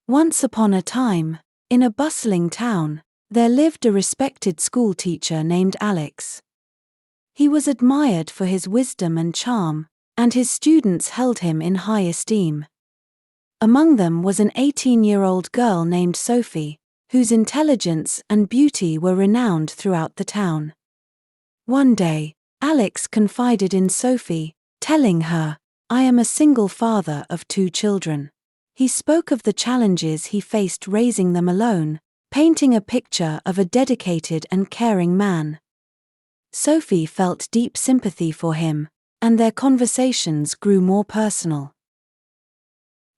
Once upon a time, in a bustling town, there lived a respected school teacher named Alex. He was admired for his wisdom and charm, and his students held him in high esteem. Among them was an 18-year-old girl named Sophie, whose intelligence and beauty were renowned throughout the town. One day, Alex confided in Sophie, telling her, "I am a single father of 2 children." He spoke of the challenges he faced raising them alone, painting a picture of a dedicated and caring man. Sophie felt deep sympathy for him, and their conversations grew more personal.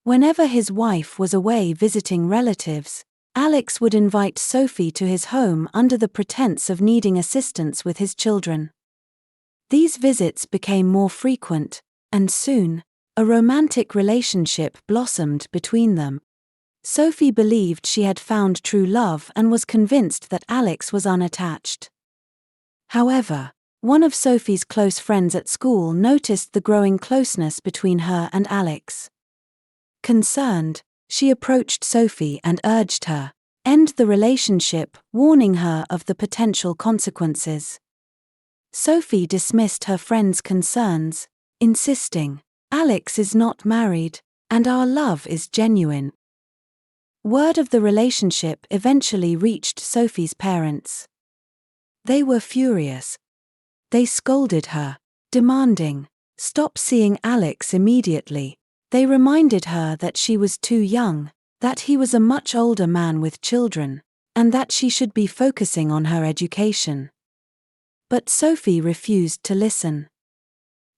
Whenever his wife was away visiting relatives, Alex would invite Sophie to his home under the pretense of needing assistance with his children. These visits became more frequent, and soon, a romantic relationship blossomed between them. Sophie believed she had found true love and was convinced that Alex was unattached. However, one of Sophie's close friends at school noticed the growing closeness between her and Alex. Concerned, she approached Sophie and urged her, "End the relationship," warning her of the potential consequences. Sophie dismissed her friend's concerns, insisting, "Alex is not married, and our love is genuine." Word of the relationship eventually reached Sophie's parents. They were furious. They scolded her, demanding, "Stop seeing Alex immediately." They reminded her that she was too young, that he was a much older man with children, and that she should be focusing on her education. But Sophie refused to listen.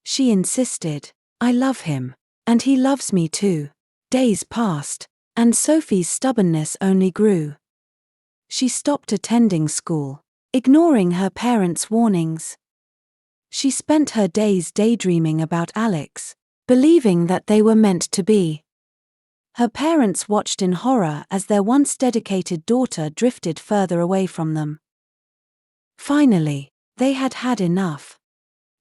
She insisted, "I love him, and he loves me too." Days passed, and Sophie's stubbornness only grew. She stopped attending school, ignoring her parents' warnings. She spent her days daydreaming about Alex, believing that they were meant to be. Her parents watched in horror as their once dedicated daughter drifted further away from them. Finally, they had had enough.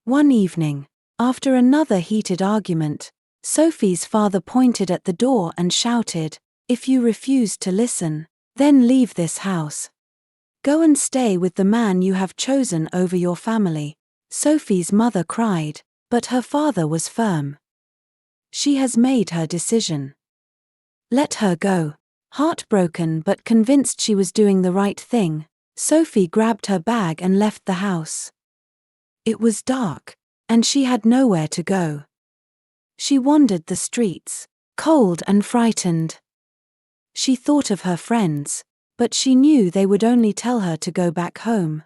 One evening, after another heated argument, Sophie's father pointed at the door and shouted, "If you refuse to listen, then leave this house. Go and stay with the man you have chosen over your family." Sophie's mother cried, but her father was firm. "She has made her decision. Let her go." Heartbroken but convinced she was doing the right thing, Sophie grabbed her bag and left the house. It was dark, and she had nowhere to go. She wandered the streets, cold and frightened. She thought of her friends, but she knew they would only tell her to go back home.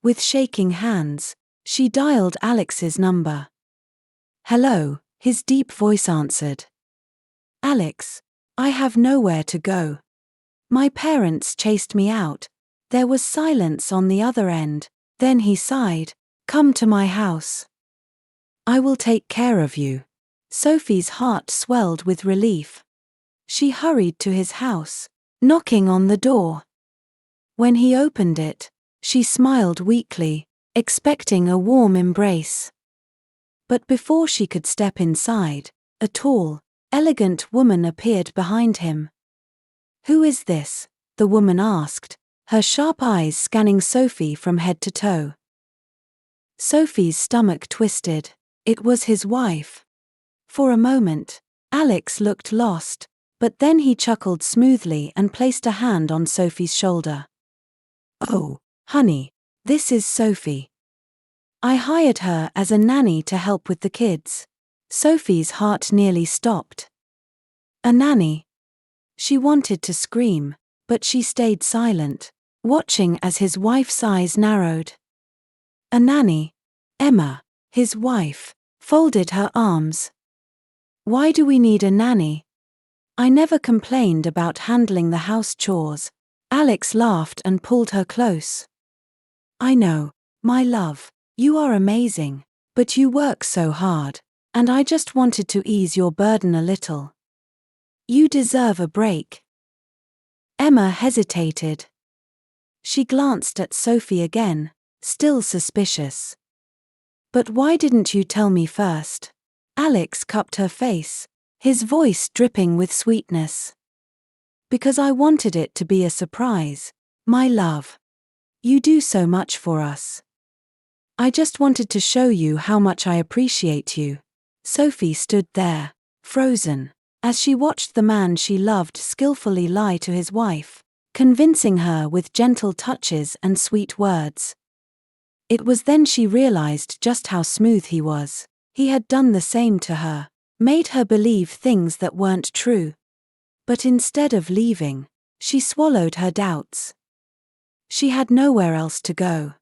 With shaking hands, she dialed Alex's number. "Hello," his deep voice answered. "Alex, I have nowhere to go. My parents chased me out." There was silence on the other end, then he sighed, "Come to my house. I will take care of you." Sophie's heart swelled with relief. She hurried to his house, knocking on the door. When he opened it, she smiled weakly, expecting a warm embrace. But before she could step inside, a tall, elegant woman appeared behind him. "Who is this?" the woman asked, her sharp eyes scanning Sophie from head to toe. Sophie's stomach twisted. It was his wife. For a moment, Alex looked lost, but then he chuckled smoothly and placed a hand on Sophie's shoulder. "Oh, honey, this is Sophie. I hired her as a nanny to help with the kids." Sophie's heart nearly stopped. A nanny? She wanted to scream, but she stayed silent, watching as his wife's eyes narrowed. A nanny? Emma, his wife, folded her arms. "Why do we need a nanny? I never complained about handling the house chores." Alex laughed and pulled her close. "I know, my love, you are amazing, but you work so hard, and I just wanted to ease your burden a little. You deserve a break." Emma hesitated. She glanced at Sophie again, still suspicious. "But why didn't you tell me first?" Alex cupped her face, his voice dripping with sweetness. Because I wanted it to be a surprise. My love. You do so much for us. I just wanted to show you how much I appreciate you. Sophie stood there, frozen, as she watched the man she loved skillfully lie to his wife, convincing her with gentle touches and sweet words. It was then she realized just how smooth he was. He had done the same to her, made her believe things that weren't true. But instead of leaving, she swallowed her doubts. She had nowhere else to go.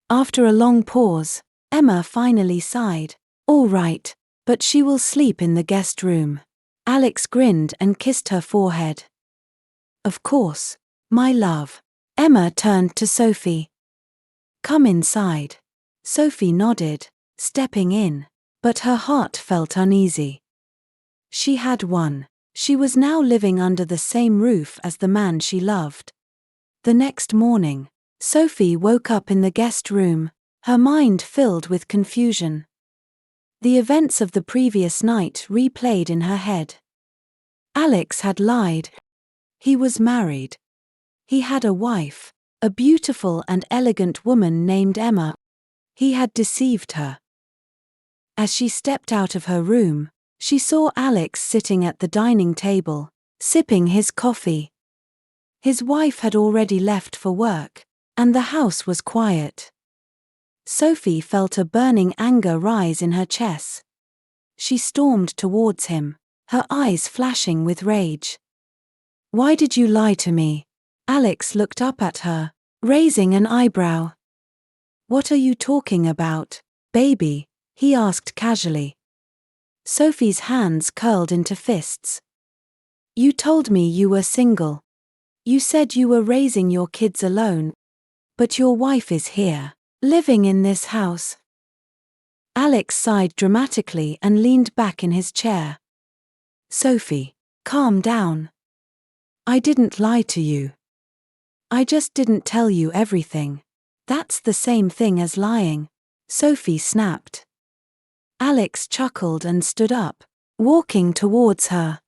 After a long pause, Emma finally sighed. All right, but she will sleep in the guest room. Alex grinned and kissed her forehead. Of course, my love. Emma turned to Sophie. Come inside. Sophie nodded, stepping in, but her heart felt uneasy. She had won. She was now living under the same roof as the man she loved. The next morning, Sophie woke up in the guest room, her mind filled with confusion. The events of the previous night replayed in her head. Alex had lied. He was married. He had a wife, a beautiful and elegant woman named Emma. He had deceived her. As she stepped out of her room, she saw Alex sitting at the dining table, sipping his coffee. His wife had already left for work, and the house was quiet. Sophie felt a burning anger rise in her chest. She stormed towards him, her eyes flashing with rage. Why did you lie to me? Alex looked up at her, raising an eyebrow. What are you talking about, baby? He asked casually. Sophie's hands curled into fists. You told me you were single. You said you were raising your kids alone. But your wife is here, living in this house. Alex sighed dramatically and leaned back in his chair. Sophie, calm down. I didn't lie to you. I just didn't tell you everything. That's the same thing as lying, Sophie snapped. Alex chuckled and stood up, walking towards her.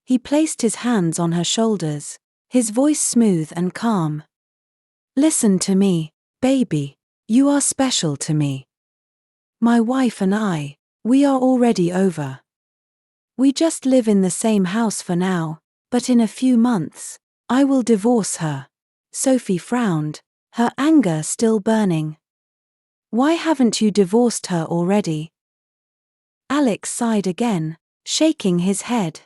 He placed his hands on her shoulders, his voice smooth and calm. Listen to me, baby. You are special to me. My wife and I, we are already over. We just live in the same house for now, but in a few months, I will divorce her. Sophie frowned, her anger still burning. Why haven't you divorced her already? Alex sighed again, shaking his head.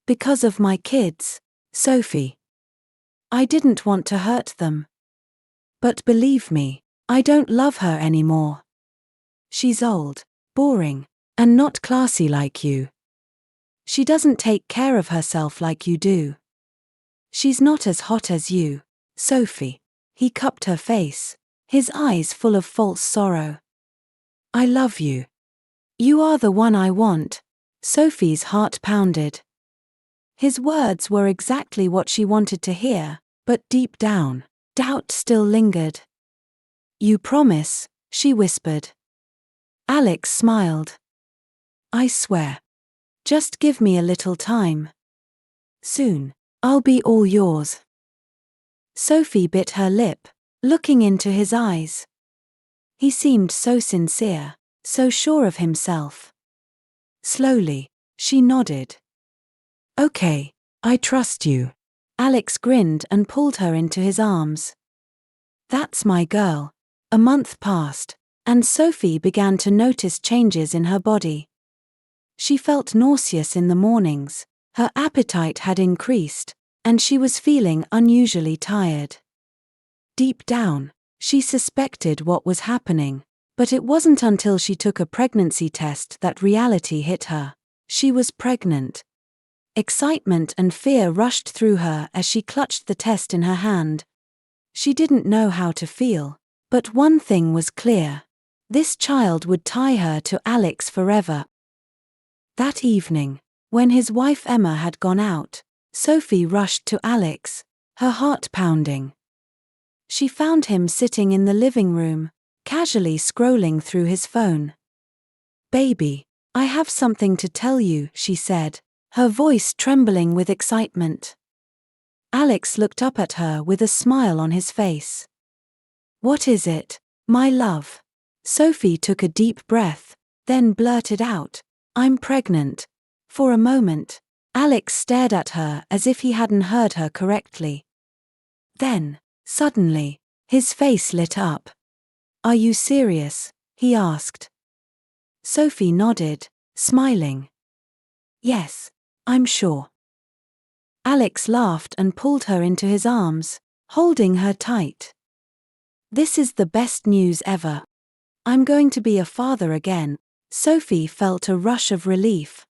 Because of my kids, Sophie. I didn't want to hurt them. But believe me, I don't love her anymore. She's old, boring, and not classy like you. She doesn't take care of herself like you do. She's not as hot as you, Sophie. He cupped her face, his eyes full of false sorrow. I love you. You are the one I want. Sophie's heart pounded. His words were exactly what she wanted to hear, but deep down, doubt still lingered. You promise, she whispered. Alex smiled. I swear. Just give me a little time. Soon, I'll be all yours. Sophie bit her lip, looking into his eyes. He seemed so sincere, so sure of himself. Slowly, she nodded. Okay, I trust you. Alex grinned and pulled her into his arms. That's my girl. A month passed, and Sophie began to notice changes in her body. She felt nauseous in the mornings, her appetite had increased, and she was feeling unusually tired. Deep down, she suspected what was happening, but it wasn't until she took a pregnancy test that reality hit her. She was pregnant. Excitement and fear rushed through her as she clutched the test in her hand. She didn't know how to feel, but one thing was clear. This child would tie her to Alex forever. That evening, when his wife Emma had gone out, Sophie rushed to Alex, her heart pounding. She found him sitting in the living room, casually scrolling through his phone. Baby, I have something to tell you, she said, her voice trembling with excitement. Alex looked up at her with a smile on his face. "What is it, my love?" Sophie took a deep breath, then blurted out, "I'm pregnant." For a moment, Alex stared at her as if he hadn't heard her correctly. Then, suddenly, his face lit up. "Are you serious?" he asked. Sophie nodded, smiling. "Yes, I'm sure." Alex laughed and pulled her into his arms, holding her tight. "This is the best news ever. I'm going to be a father again." Sophie felt a rush of relief.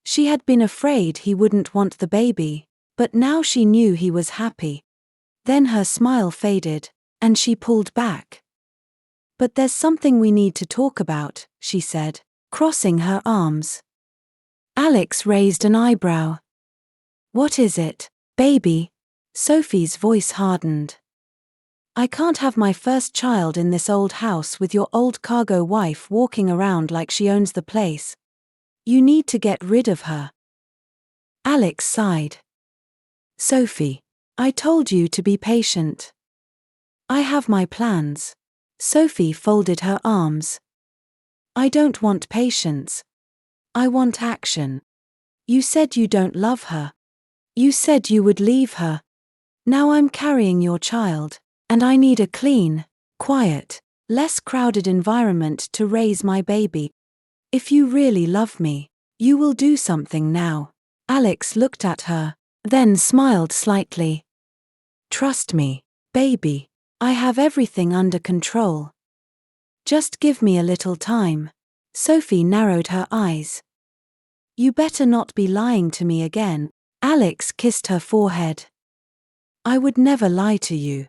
She had been afraid he wouldn't want the baby, but now she knew he was happy. Then her smile faded, and she pulled back. "But there's something we need to talk about," she said, crossing her arms. Alex raised an eyebrow. "What is it, baby?" Sophie's voice hardened. "I can't have my first child in this old house with your old cargo wife walking around like she owns the place. You need to get rid of her." Alex sighed. "Sophie, I told you to be patient. I have my plans." Sophie folded her arms. "I don't want patience. I want action. You said you don't love her. You said you would leave her. Now I'm carrying your child, and I need a clean, quiet, less crowded environment to raise my baby. If you really love me, you will do something now." Alex looked at her, then smiled slightly. "Trust me, baby. I have everything under control. Just give me a little time." Sophie narrowed her eyes. "You better not be lying to me again." Alex kissed her forehead. "I would never lie to you.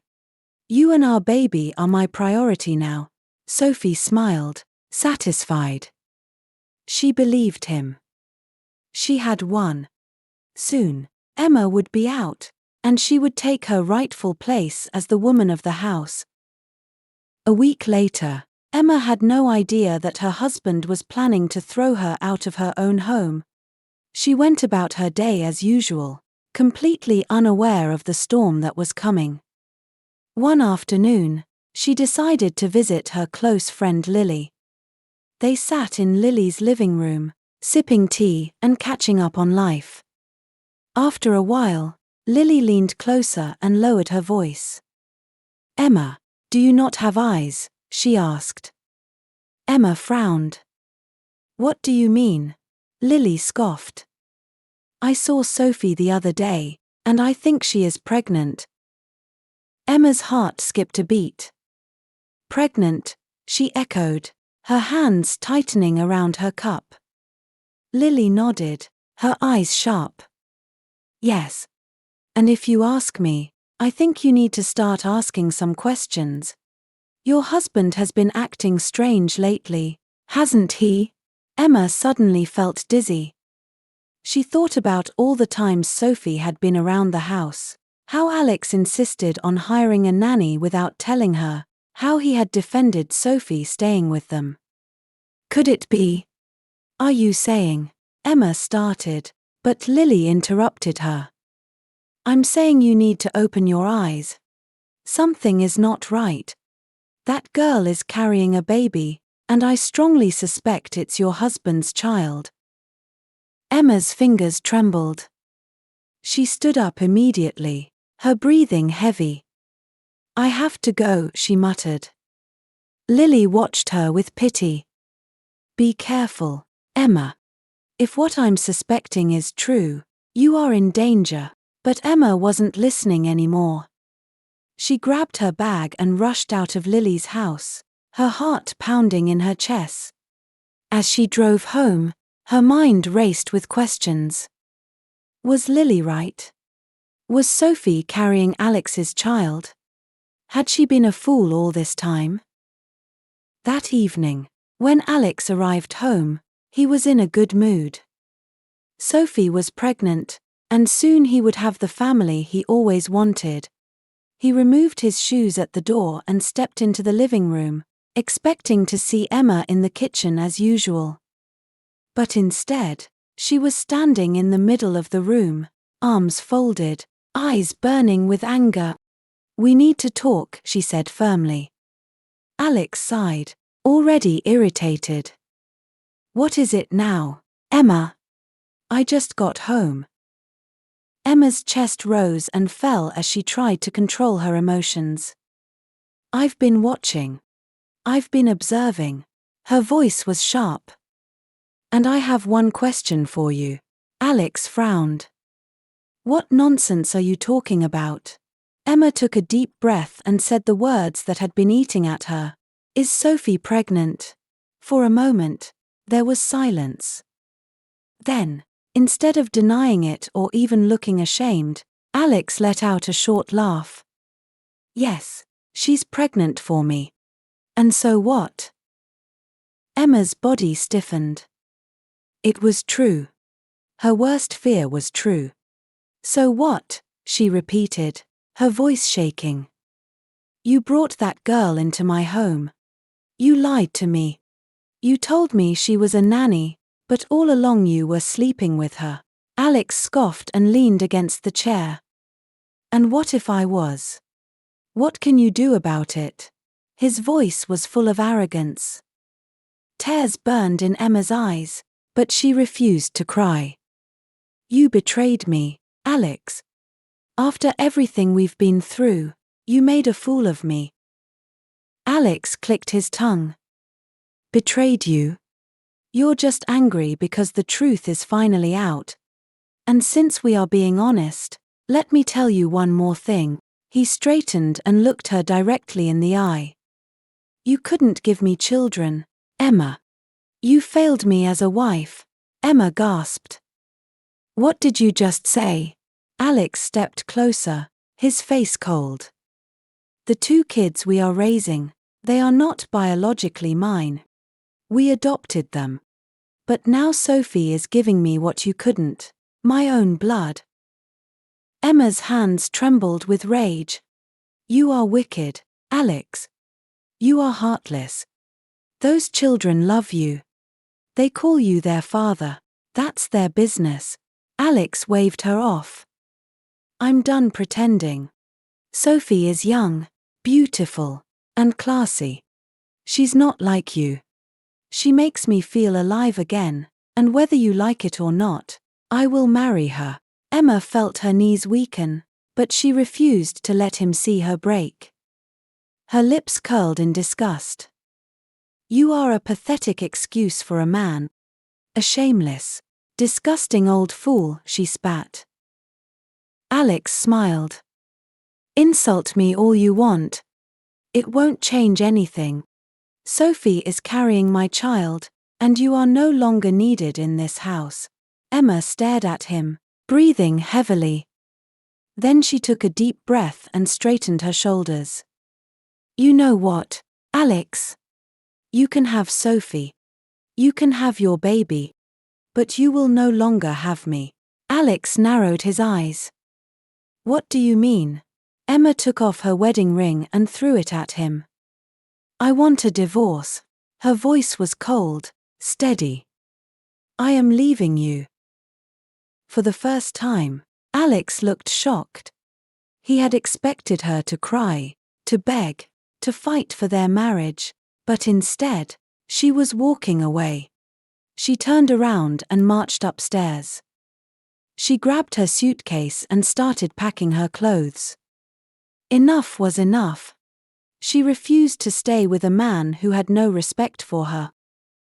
You and our baby are my priority now." Sophie smiled, satisfied. She believed him. She had won. Soon, Emma would be out, and she would take her rightful place as the woman of the house. A week later, Emma had no idea that her husband was planning to throw her out of her own home. She went about her day as usual, completely unaware of the storm that was coming. One afternoon, she decided to visit her close friend Lily. They sat in Lily's living room, sipping tea and catching up on life. After a while, Lily leaned closer and lowered her voice. "Emma, do you not have eyes?" she asked. Emma frowned. "What do you mean?" Lily scoffed. "I saw Sophie the other day, and I think she is pregnant." Emma's heart skipped a beat. "Pregnant?" she echoed, her hands tightening around her cup. Lily nodded, her eyes sharp. "Yes. And if you ask me, I think you need to start asking some questions. Your husband has been acting strange lately, hasn't he?" Emma suddenly felt dizzy. She thought about all the times Sophie had been around the house, how Alex insisted on hiring a nanny without telling her, how he had defended Sophie staying with them. "Could it be?" "Are you saying?" Emma started, but Lily interrupted her. "I'm saying you need to open your eyes. Something is not right. That girl is carrying a baby, and I strongly suspect it's your husband's child." Emma's fingers trembled. She stood up immediately, her breathing heavy. "I have to go," she muttered. Lily watched her with pity. "Be careful, Emma. If what I'm suspecting is true, you are in danger." But Emma wasn't listening anymore. She grabbed her bag and rushed out of Lily's house, her heart pounding in her chest. As she drove home, her mind raced with questions. Was Lily right? Was Sophie carrying Alex's child? Had she been a fool all this time? That evening, when Alex arrived home, he was in a good mood. Sophie was pregnant, and soon he would have the family he always wanted. He removed his shoes at the door and stepped into the living room, expecting to see Emma in the kitchen as usual. But instead, She was standing in the middle of the room, arms folded, eyes burning with anger. "We need to talk," she said firmly. Alex sighed, already irritated. "What is it now, Emma? I just got home." Emma's chest rose and fell as she tried to control her emotions. "I've been watching. I've been observing." Her voice was sharp. "And I have one question for you." Alex frowned. "What nonsense are you talking about?" Emma took a deep breath and said the words that had been eating at her. "Is Sophie pregnant?" For a moment, there was silence. Then, instead of denying it or even looking ashamed, Alex let out a short laugh. "Yes, she's pregnant for me. And so what?" Emma's body stiffened. It was true. Her worst fear was true. "So what?" she repeated, her voice shaking. "You brought that girl into my home. You lied to me. You told me she was a nanny, but all along you were sleeping with her." Alex scoffed and leaned against the chair. "And what if I was? What can you do about it?" His voice was full of arrogance. Tears burned in Emma's eyes, but she refused to cry. "You betrayed me, Alex. After everything we've been through, you made a fool of me." Alex clicked his tongue. "Betrayed you? You're just angry because the truth is finally out. And since we are being honest, let me tell you one more thing." He straightened and looked her directly in the eye. "You couldn't give me children, Emma. You failed me as a wife." Emma gasped. "What did you just say?" Alex stepped closer, his face cold. "The two kids we are raising, they are not biologically mine. We adopted them. But now Sophie is giving me what you couldn't, my own blood." Emma's hands trembled with rage. "You are wicked, Alex. You are heartless. Those children love you. They call you their father. That's their business." Alex waved her off. "I'm done pretending. Sophie is young, beautiful, and classy. She's not like you. She makes me feel alive again, and whether you like it or not, I will marry her." Emma felt her knees weaken, but she refused to let him see her break. Her lips curled in disgust. "You are a pathetic excuse for a man. A shameless, disgusting old fool," she spat. Alex smiled. "Insult me all you want. It won't change anything. Sophie is carrying my child, and you are no longer needed in this house." Emma stared at him, breathing heavily. Then she took a deep breath and straightened her shoulders. "You know what, Alex? You can have Sophie. You can have your baby. But you will no longer have me." Alex narrowed his eyes. "What do you mean?" Emma took off her wedding ring and threw it at him. "I want a divorce." Her voice was cold, steady. "I am leaving you." For the first time, Alex looked shocked. He had expected her to cry, to beg, to fight for their marriage, but instead, she was walking away. She turned around and marched upstairs. She grabbed her suitcase and started packing her clothes. Enough was enough. She refused to stay with a man who had no respect for her.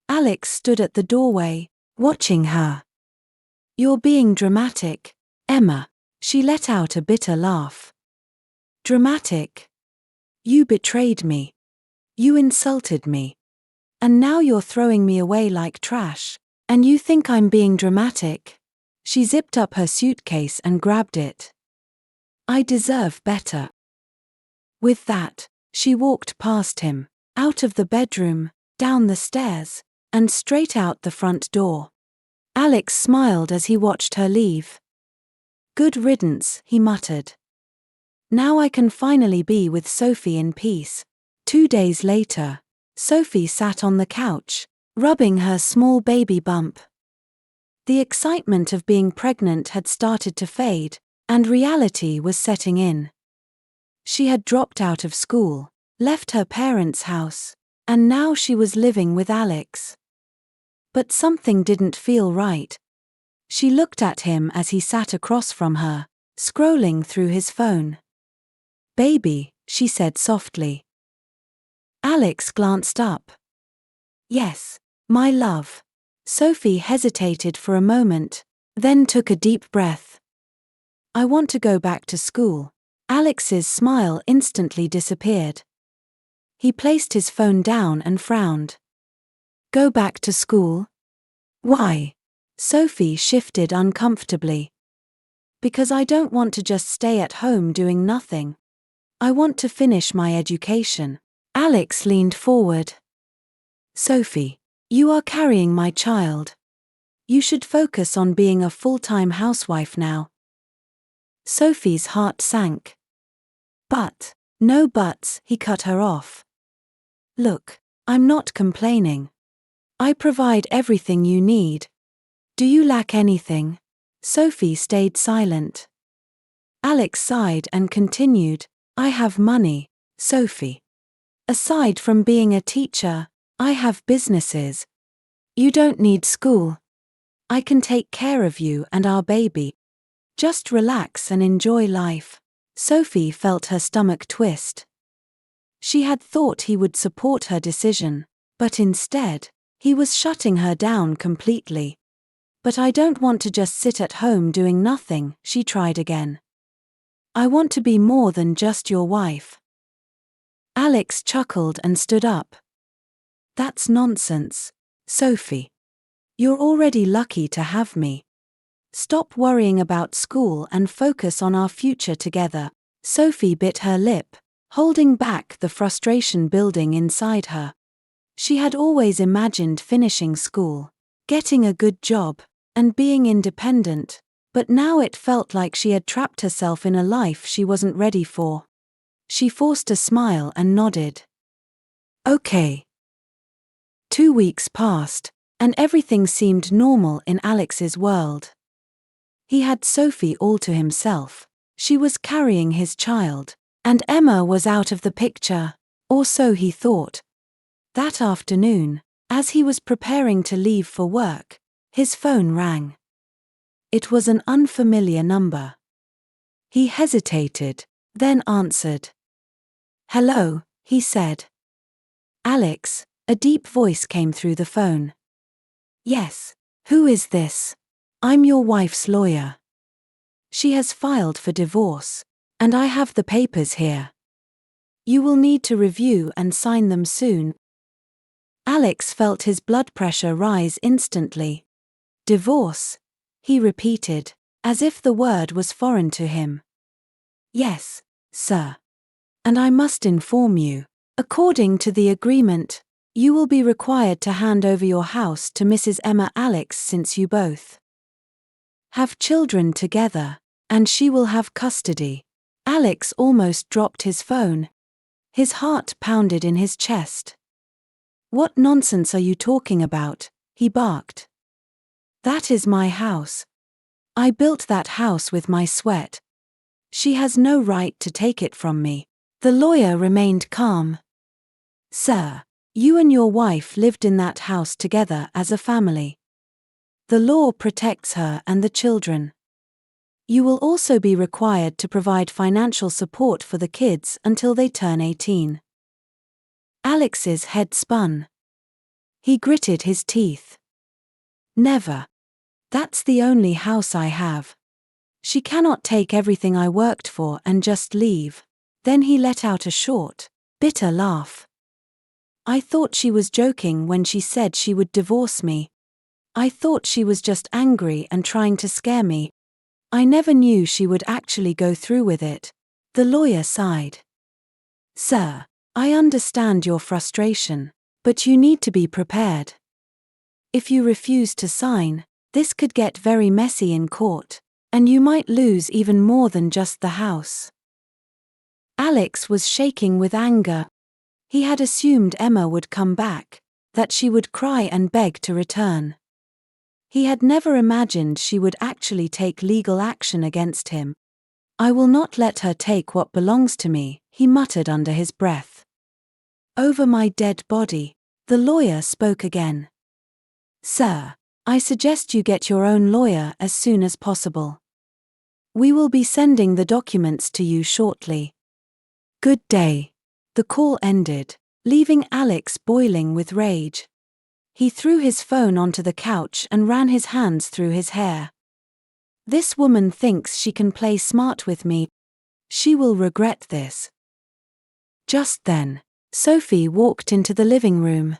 Alex stood at the doorway, watching her. "You're being dramatic, Emma." She let out a bitter laugh. "Dramatic? You betrayed me. You insulted me. And now you're throwing me away like trash, and you think I'm being dramatic?" She zipped up her suitcase and grabbed it. "I deserve better." With that, she walked past him, out of the bedroom, down the stairs, and straight out the front door. Alex smiled as he watched her leave. "Good riddance," he muttered. "Now I can finally be with Sophie in peace." 2 days later, Sophie sat on the couch, rubbing her small baby bump. The excitement of being pregnant had started to fade, and reality was setting in. She had dropped out of school, left her parents' house, and now she was living with Alex. But something didn't feel right. She looked at him as he sat across from her, scrolling through his phone. "Baby," she said softly. Alex glanced up. "Yes, my love." Sophie hesitated for a moment, then took a deep breath. "I want to go back to school." Alex's smile instantly disappeared. He placed his phone down and frowned. "Go back to school? Why?" Sophie shifted uncomfortably. "Because I don't want to just stay at home doing nothing. I want to finish my education." Alex leaned forward. "Sophie, you are carrying my child. You should focus on being a full-time housewife now." Sophie's heart sank. "But, no buts," he cut her off. "Look, I'm not complaining. I provide everything you need. Do you lack anything?" Sophie stayed silent. Alex sighed and continued, "I have money, Sophie. Aside from being a teacher, I have businesses. You don't need school. I can take care of you and our baby. Just relax and enjoy life." Sophie felt her stomach twist. She had thought he would support her decision, but instead, he was shutting her down completely. "But I don't want to just sit at home doing nothing," she tried again. "I want to be more than just your wife." Alex chuckled and stood up. "That's nonsense, Sophie. You're already lucky to have me. Stop worrying about school and focus on our future together." Sophie bit her lip, holding back the frustration building inside her. She had always imagined finishing school, getting a good job, and being independent, but now it felt like she had trapped herself in a life she wasn't ready for. She forced a smile and nodded. "Okay." 2 weeks passed, and everything seemed normal in Alex's world. He had Sophie all to himself, she was carrying his child, and Emma was out of the picture, or so he thought. That afternoon, as he was preparing to leave for work, his phone rang. It was an unfamiliar number. He hesitated, then answered. "Hello," he said. "Alex," a deep voice came through the phone. "Yes, who is this?" "I'm your wife's lawyer. She has filed for divorce, and I have the papers here. You will need to review and sign them soon." Alex felt his blood pressure rise instantly. "Divorce?" he repeated, as if the word was foreign to him. "Yes, sir. And I must inform you, according to the agreement, you will be required to hand over your house to Mrs. Emma Alex since you both have children together, and she will have custody." Alex almost dropped his phone. His heart pounded in his chest. "What nonsense are you talking about?" he barked. "That is my house. I built that house with my sweat. She has no right to take it from me." The lawyer remained calm. "Sir, you and your wife lived in that house together as a family. The law protects her and the children. You will also be required to provide financial support for the kids until they turn 18. Alex's head spun. He gritted his teeth. "Never. That's the only house I have. She cannot take everything I worked for and just leave." Then he let out a short, bitter laugh. "I thought she was joking when she said she would divorce me. I thought she was just angry and trying to scare me. I never knew she would actually go through with it." The lawyer sighed. "Sir, I understand your frustration, but you need to be prepared. If you refuse to sign, this could get very messy in court, and you might lose even more than just the house." Alex was shaking with anger. He had assumed Emma would come back, that she would cry and beg to return. He had never imagined she would actually take legal action against him. "I will not let her take what belongs to me," he muttered under his breath. "Over my dead body." The lawyer spoke again. "Sir, I suggest you get your own lawyer as soon as possible. We will be sending the documents to you shortly. Good day." The call ended, leaving Alex boiling with rage. He threw his phone onto the couch and ran his hands through his hair. "This woman thinks she can play smart with me. She will regret this." Just then, Sophie walked into the living room.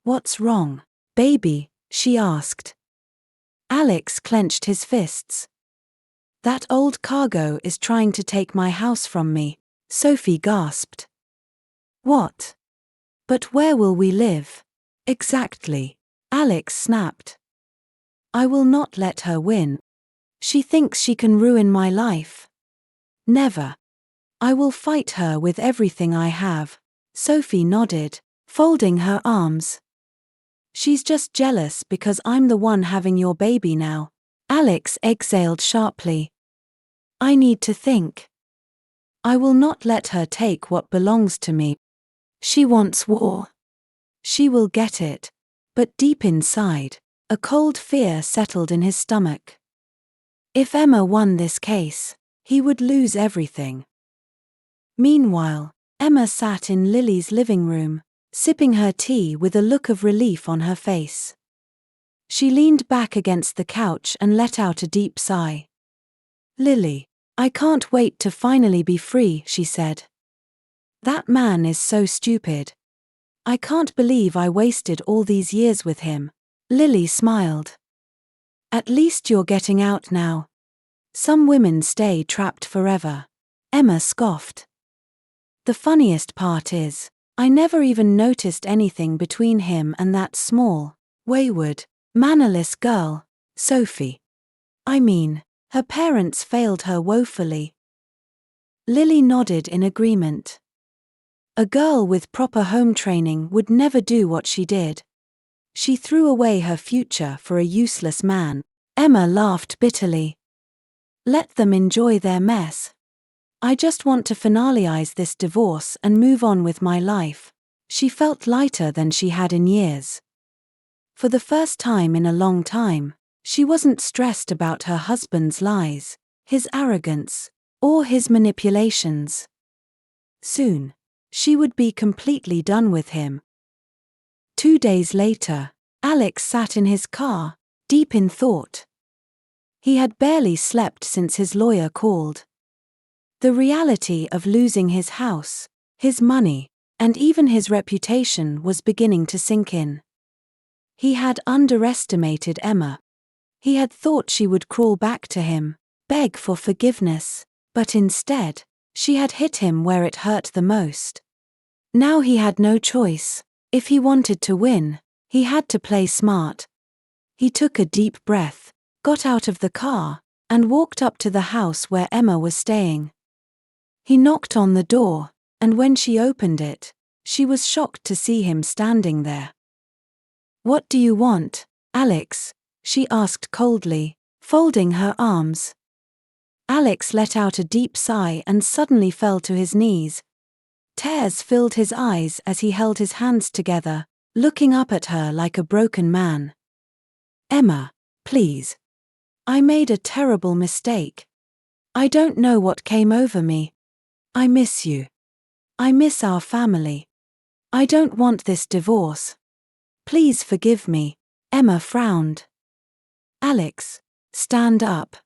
"What's wrong, baby?" she asked. Alex clenched his fists. "That old cargo is trying to take my house from me," Sophie gasped. "What? But where will we live?" "Exactly," Alex snapped. "I will not let her win. She thinks she can ruin my life. Never. I will fight her with everything I have." Sophie nodded, folding her arms. "She's just jealous because I'm the one having your baby now," Alex exhaled sharply. "I need to think. I will not let her take what belongs to me. She wants war. She will get it." But deep inside, a cold fear settled in his stomach. If Emma won this case, he would lose everything. Meanwhile, Emma sat in Lily's living room, sipping her tea with a look of relief on her face. She leaned back against the couch and let out a deep sigh. "Lily, I can't wait to finally be free," she said. "That man is so stupid. I can't believe I wasted all these years with him." Lily smiled. "At least you're getting out now. Some women stay trapped forever." Emma scoffed. "The funniest part is, I never even noticed anything between him and that small, wayward, mannerless girl, Sophie. I mean, her parents failed her woefully." Lily nodded in agreement. A girl with proper home training would never do what she did. She threw away her future for a useless man. Emma laughed bitterly. "Let them enjoy their mess. I just want to finalize this divorce and move on with my life." She felt lighter than she had in years. For the first time in a long time, she wasn't stressed about her husband's lies, his arrogance, or his manipulations. Soon, she would be completely done with him. 2 days later, Alex sat in his car, deep in thought. He had barely slept since his lawyer called. The reality of losing his house, his money, and even his reputation was beginning to sink in. He had underestimated Emma. He had thought she would crawl back to him, beg for forgiveness, but instead, she had hit him where it hurt the most. Now he had no choice. If he wanted to win, he had to play smart. He took a deep breath, got out of the car, and walked up to the house where Emma was staying. He knocked on the door, and when she opened it, she was shocked to see him standing there. "What do you want, Alex?" she asked coldly, folding her arms. Alex let out a deep sigh and suddenly fell to his knees. Tears filled his eyes as he held his hands together, looking up at her like a broken man. "Emma, please. I made a terrible mistake. I don't know what came over me. I miss you. I miss our family. I don't want this divorce. Please forgive me." Emma frowned. "Alex, stand up.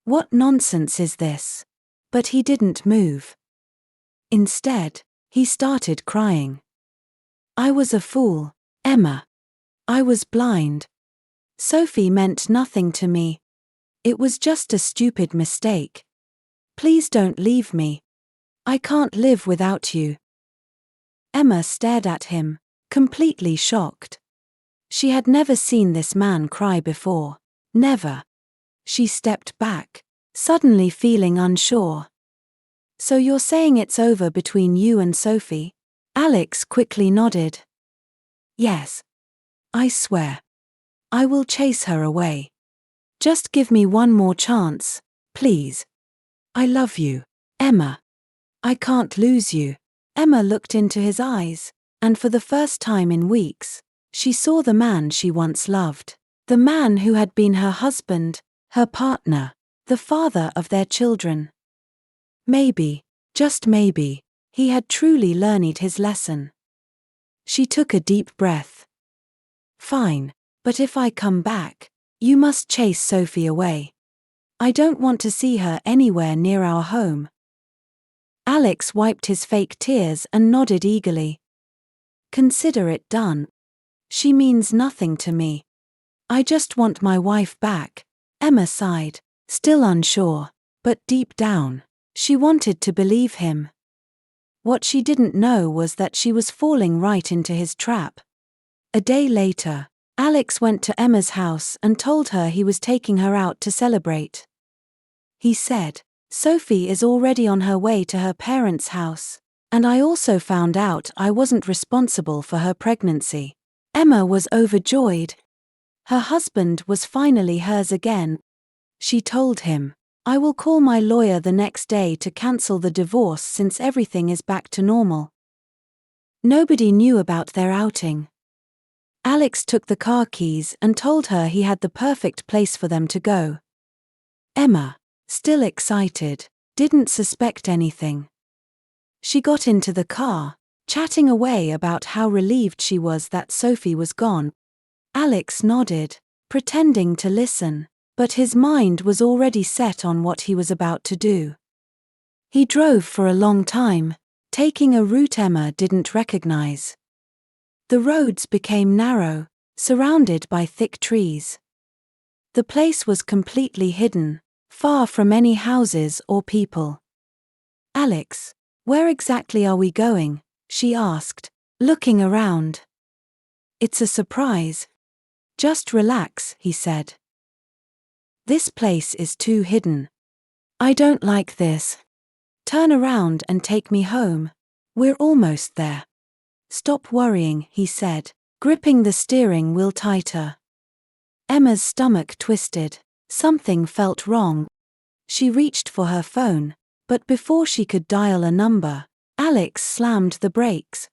What nonsense is this?" But he didn't move. Instead, he started crying. "I was a fool, Emma. I was blind. Sophie meant nothing to me. It was just a stupid mistake. Please don't leave me. I can't live without you." Emma stared at him, completely shocked. She had never seen this man cry before. Never. She stepped back, suddenly feeling unsure. "So you're saying it's over between you and Sophie?" Alex quickly nodded. "Yes. I swear. I will chase her away. Just give me one more chance, please. I love you, Emma. I can't lose you. Emma looked into his eyes, and for the first time in weeks, she saw the man she once loved. The man who had been her husband, her partner, the father of their children. Maybe, just maybe, he had truly learned his lesson. She took a deep breath. Fine, but if I come back, you must chase Sophie away. I don't want to see her anywhere near our home. Alex wiped his fake tears and nodded eagerly. Consider it done. She means nothing to me. I just want my wife back, Emma sighed, still unsure, but deep down, she wanted to believe him. What she didn't know was that she was falling right into his trap. A day later, Alex went to Emma's house and told her he was taking her out to celebrate. He said, Sophie is already on her way to her parents' house, and I also found out I wasn't responsible for her pregnancy. Emma was overjoyed. Her husband was finally hers again. She told him, I will call my lawyer the next day to cancel the divorce since everything is back to normal. Nobody knew about their outing. Alex took the car keys and told her he had the perfect place for them to go. Emma, still excited, didn't suspect anything. She got into the car, chatting away about how relieved she was that Sophie was gone. Alex nodded, pretending to listen, but his mind was already set on what he was about to do. He drove for a long time, taking a route Emma didn't recognize. The roads became narrow, surrounded by thick trees. The place was completely hidden, far from any houses or people. Alex, where exactly are we going? She asked, looking around. It's a surprise. Just relax, he said. This place is too hidden. I don't like this. Turn around and take me home. We're almost there. Stop worrying, he said, gripping the steering wheel tighter. Emma's stomach twisted. Something felt wrong. She reached for her phone, but before she could dial a number, Alex slammed the brakes.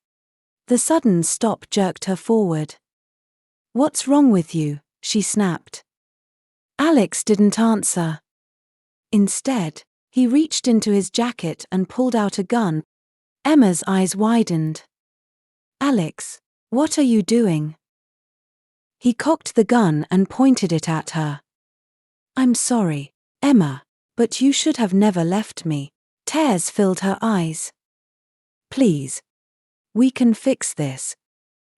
The sudden stop jerked her forward. What's wrong with you? She snapped. Alex didn't answer. Instead, he reached into his jacket and pulled out a gun. Emma's eyes widened. Alex, what are you doing? He cocked the gun and pointed it at her. I'm sorry, Emma, but you should have never left me. Tears filled her eyes. Please. We can fix this.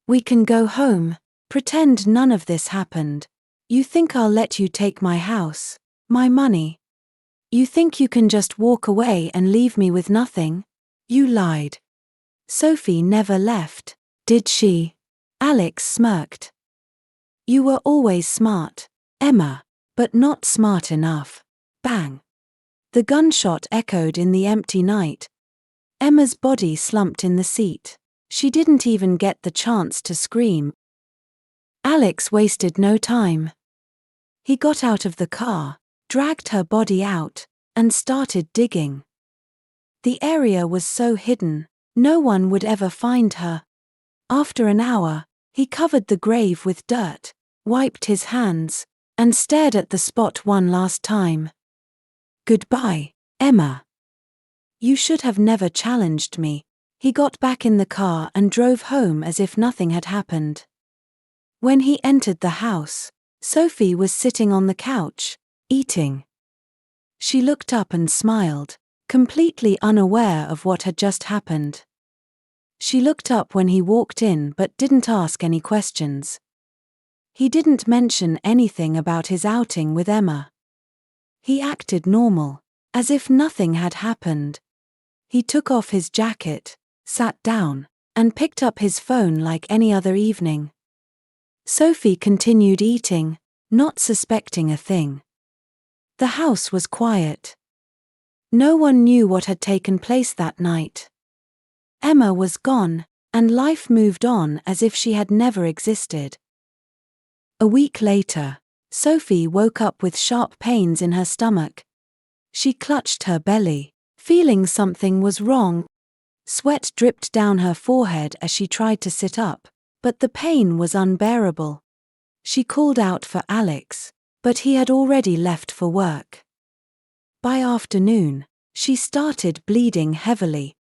We can go home. Pretend none of this happened. You think I'll let you take my house, my money? You think you can just walk away and leave me with nothing? You lied. Sophie never left, did she? Alex smirked. You were always smart, Emma, but not smart enough. Bang. The gunshot echoed in the empty night. Emma's body slumped in the seat. She didn't even get the chance to scream. Alex wasted no time. He got out of the car, dragged her body out, and started digging. The area was so hidden, no one would ever find her. After an hour, he covered the grave with dirt, wiped his hands, and stared at the spot one last time. Goodbye, Emma. You should have never challenged me. He got back in the car and drove home as if nothing had happened. When he entered the house, Sophie was sitting on the couch, eating. She looked up and smiled, completely unaware of what had just happened. She looked up when he walked in but didn't ask any questions. He didn't mention anything about his outing with Emma. He acted normal, as if nothing had happened. He took off his jacket, sat down, and picked up his phone like any other evening. Sophie continued eating, not suspecting a thing. The house was quiet. No one knew what had taken place that night. Emma was gone, and life moved on as if she had never existed. A week later, Sophie woke up with sharp pains in her stomach. She clutched her belly, feeling something was wrong. Sweat dripped down her forehead as she tried to sit up, but the pain was unbearable. She called out for Alex, but he had already left for work. By afternoon, she started bleeding heavily.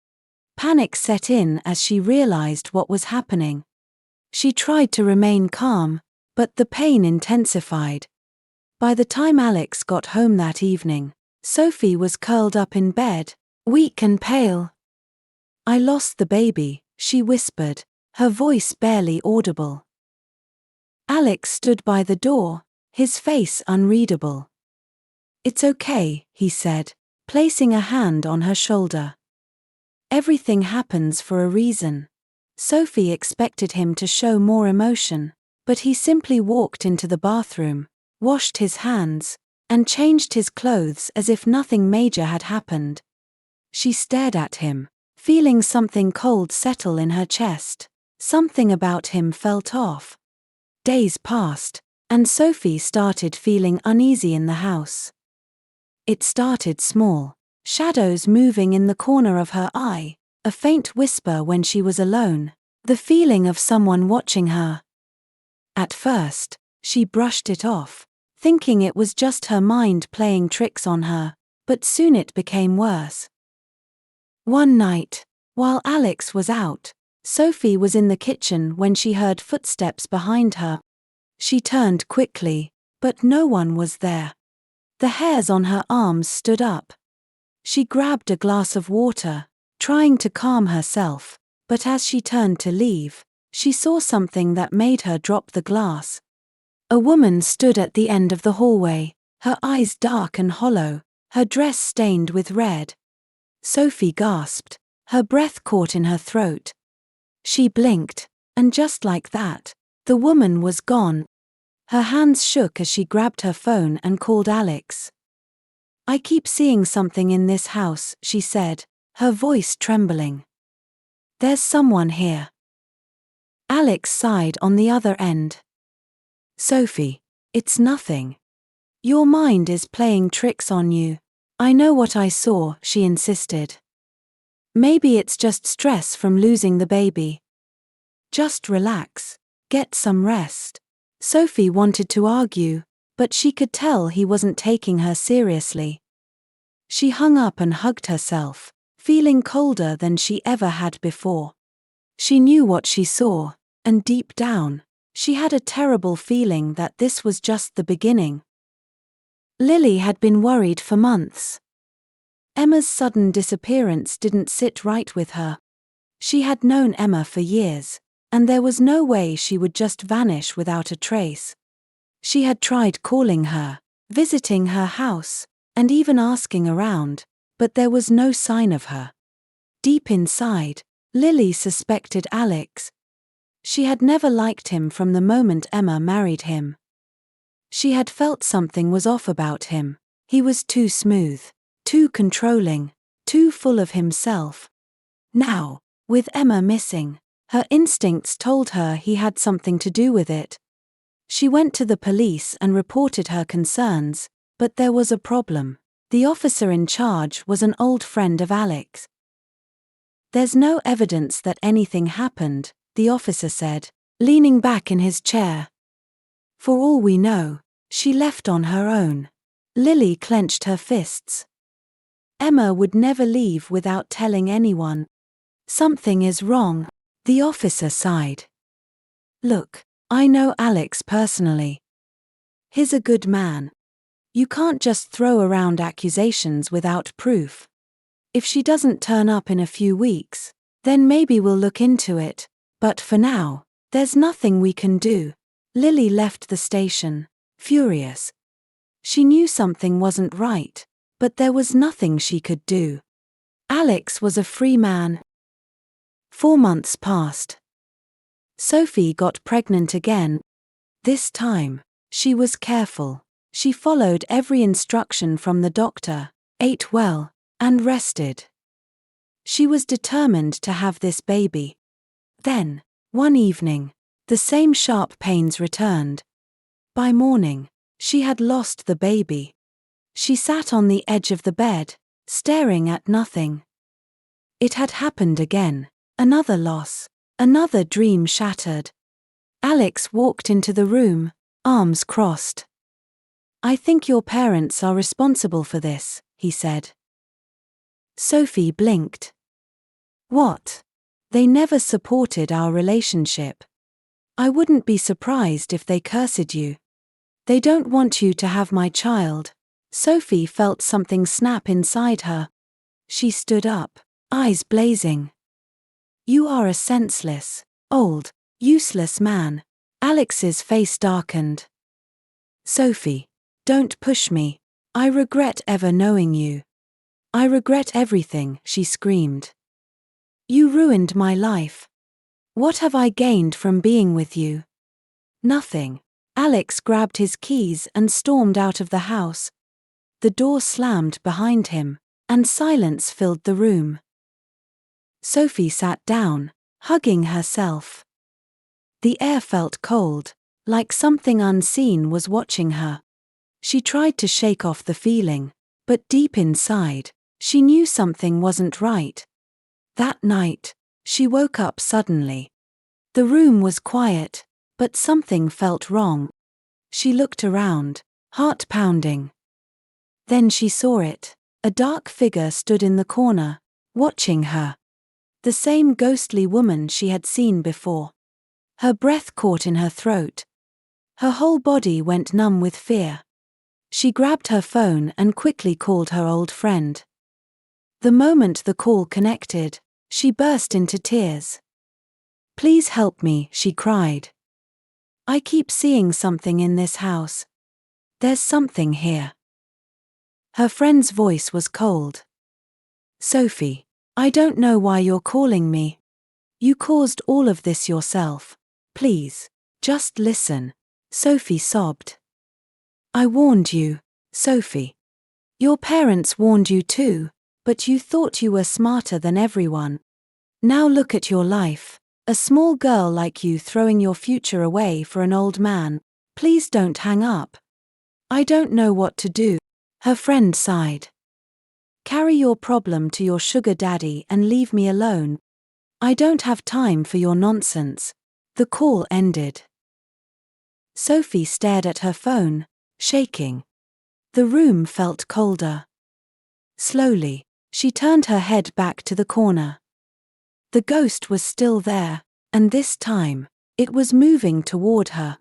Panic set in as she realized what was happening. She tried to remain calm, but the pain intensified. By the time Alex got home that evening, Sophie was curled up in bed, weak and pale. "I lost the baby," she whispered, her voice barely audible. Alex stood by the door, his face unreadable. "It's okay," he said, placing a hand on her shoulder. "Everything happens for a reason." Sophie expected him to show more emotion, but he simply walked into the bathroom, washed his hands, and changed his clothes as if nothing major had happened. She stared at him, feeling something cold settle in her chest. Something about him felt off. Days passed, and Sophie started feeling uneasy in the house. It started small, shadows moving in the corner of her eye, a faint whisper when she was alone, the feeling of someone watching her. At first, she brushed it off, thinking it was just her mind playing tricks on her, but soon it became worse. One night, while Alex was out, Sophie was in the kitchen when she heard footsteps behind her. She turned quickly, but no one was there. The hairs on her arms stood up. She grabbed a glass of water, trying to calm herself, but as she turned to leave, she saw something that made her drop the glass. A woman stood at the end of the hallway, her eyes dark and hollow, her dress stained with red. Sophie gasped, her breath caught in her throat. She blinked, and just like that, the woman was gone. Her hands shook as she grabbed her phone and called Alex. "I keep seeing something in this house," she said, her voice trembling. "There's someone here." Alex sighed on the other end. "Sophie, it's nothing. Your mind is playing tricks on you. I know what I saw," she insisted. "Maybe it's just stress from losing the baby. Just relax, get some rest." Sophie wanted to argue, but she could tell he wasn't taking her seriously. She hung up and hugged herself, feeling colder than she ever had before. She knew what she saw, and deep down, she had a terrible feeling that this was just the beginning. Lily had been worried for months. Emma's sudden disappearance didn't sit right with her. She had known Emma for years, and there was no way she would just vanish without a trace. She had tried calling her, visiting her house, and even asking around, but there was no sign of her. Deep inside, Lily suspected Alex. She had never liked him from the moment Emma married him. She had felt something was off about him. He was too smooth, too controlling, too full of himself. Now, with Emma missing, her instincts told her he had something to do with it. She went to the police and reported her concerns, but there was a problem. The officer in charge was an old friend of Alex. "There's no evidence that anything happened," the officer said, leaning back in his chair. "For all we know, she left on her own." Lily clenched her fists. Emma would never leave without telling anyone. "Something is wrong," the officer sighed. "Look, I know Alex personally. He's a good man. You can't just throw around accusations without proof. If she doesn't turn up in a few weeks, then maybe we'll look into it, but for now, there's nothing we can do." Lily left the station, furious. She knew something wasn't right, but there was nothing she could do. Alex was a free man. 4 months passed. Sophie got pregnant again. This time, she was careful. She followed every instruction from the doctor, ate well, and rested. She was determined to have this baby. Then, one evening, the same sharp pains returned. By morning, she had lost the baby. She sat on the edge of the bed, staring at nothing. It had happened again. Another loss. Another dream shattered. Alex walked into the room, arms crossed. "I think your parents are responsible for this," he said. Sophie blinked. "What? They never supported our relationship. I wouldn't be surprised if they cursed you. They don't want you to have my child." Sophie felt something snap inside her. She stood up, eyes blazing. "You are a senseless, old, useless man." Alex's face darkened. "Sophie, don't push me. I regret ever knowing you. I regret everything," she screamed. "You ruined my life. What have I gained from being with you?" "Nothing." Alex grabbed his keys and stormed out of the house. The door slammed behind him, and silence filled the room. Sophie sat down, hugging herself. The air felt cold, like something unseen was watching her. She tried to shake off the feeling, but deep inside, she knew something wasn't right. That night, she woke up suddenly. The room was quiet, but something felt wrong. She looked around, heart pounding. Then she saw it. A dark figure stood in the corner, watching her. The same ghostly woman she had seen before. Her breath caught in her throat. Her whole body went numb with fear. She grabbed her phone and quickly called her old friend. The moment the call connected, she burst into tears. "Please help me," she cried. "I keep seeing something in this house. There's something here." Her friend's voice was cold. "Sophie, I don't know why you're calling me. You caused all of this yourself. Please, just listen." Sophie sobbed. "I warned you, Sophie. Your parents warned you too, but you thought you were smarter than everyone. Now look at your life, a small girl like you throwing your future away for an old man. Please don't hang up. I don't know what to do." Her friend sighed. "Carry your problem to your sugar daddy and leave me alone. I don't have time for your nonsense." The call ended. Sophie stared at her phone, shaking. The room felt colder. Slowly, she turned her head back to the corner. The ghost was still there, and this time, it was moving toward her.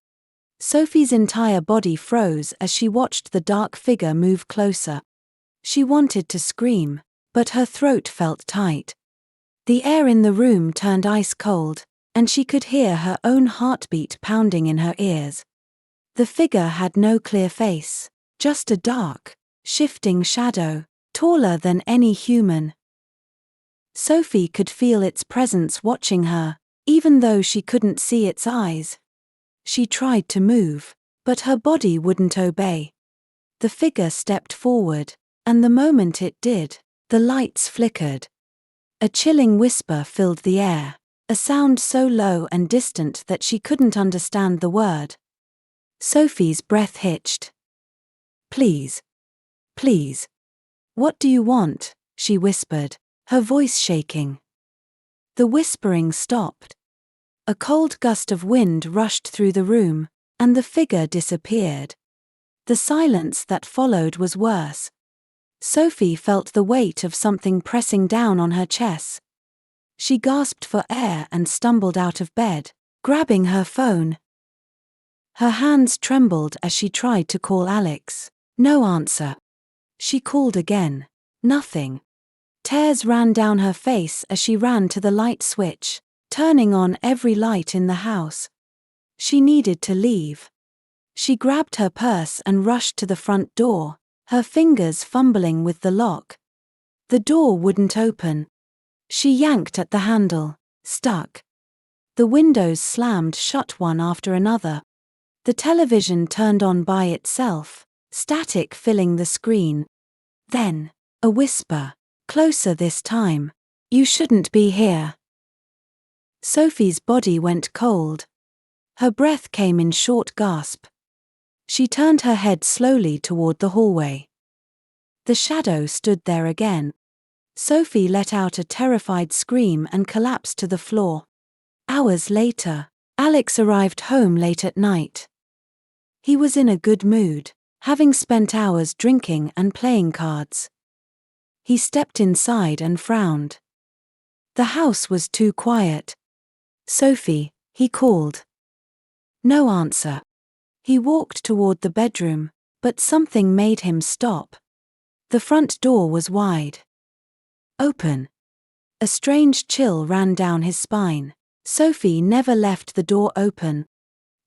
Sophie's entire body froze as she watched the dark figure move closer. She wanted to scream, but her throat felt tight. The air in the room turned ice cold, and she could hear her own heartbeat pounding in her ears. The figure had no clear face, just a dark, shifting shadow, taller than any human. Sophie could feel its presence watching her, even though she couldn't see its eyes. She tried to move, but her body wouldn't obey. The figure stepped forward, and the moment it did, the lights flickered. A chilling whisper filled the air, a sound so low and distant that she couldn't understand the word. Sophie's breath hitched. "Please. Please. What do you want?" she whispered, her voice shaking. The whispering stopped. A cold gust of wind rushed through the room, and the figure disappeared. The silence that followed was worse. Sophie felt the weight of something pressing down on her chest. She gasped for air and stumbled out of bed, grabbing her phone. Her hands trembled as she tried to call Alex. No answer. She called again. Nothing. Tears ran down her face as she ran to the light switch, turning on every light in the house. She needed to leave. She grabbed her purse and rushed to the front door, her fingers fumbling with the lock. The door wouldn't open. She yanked at the handle, stuck. The windows slammed shut one after another. The television turned on by itself, static filling the screen. Then, a whisper, closer this time. "You shouldn't be here." Sophie's body went cold. Her breath came in short gasps. She turned her head slowly toward the hallway. The shadow stood there again. Sophie let out a terrified scream and collapsed to the floor. Hours later, Alex arrived home late at night. He was in a good mood, having spent hours drinking and playing cards. He stepped inside and frowned. The house was too quiet. "Sophie," he called. No answer. He walked toward the bedroom, but something made him stop. The front door was wide open. A strange chill ran down his spine. Sophie never left the door open.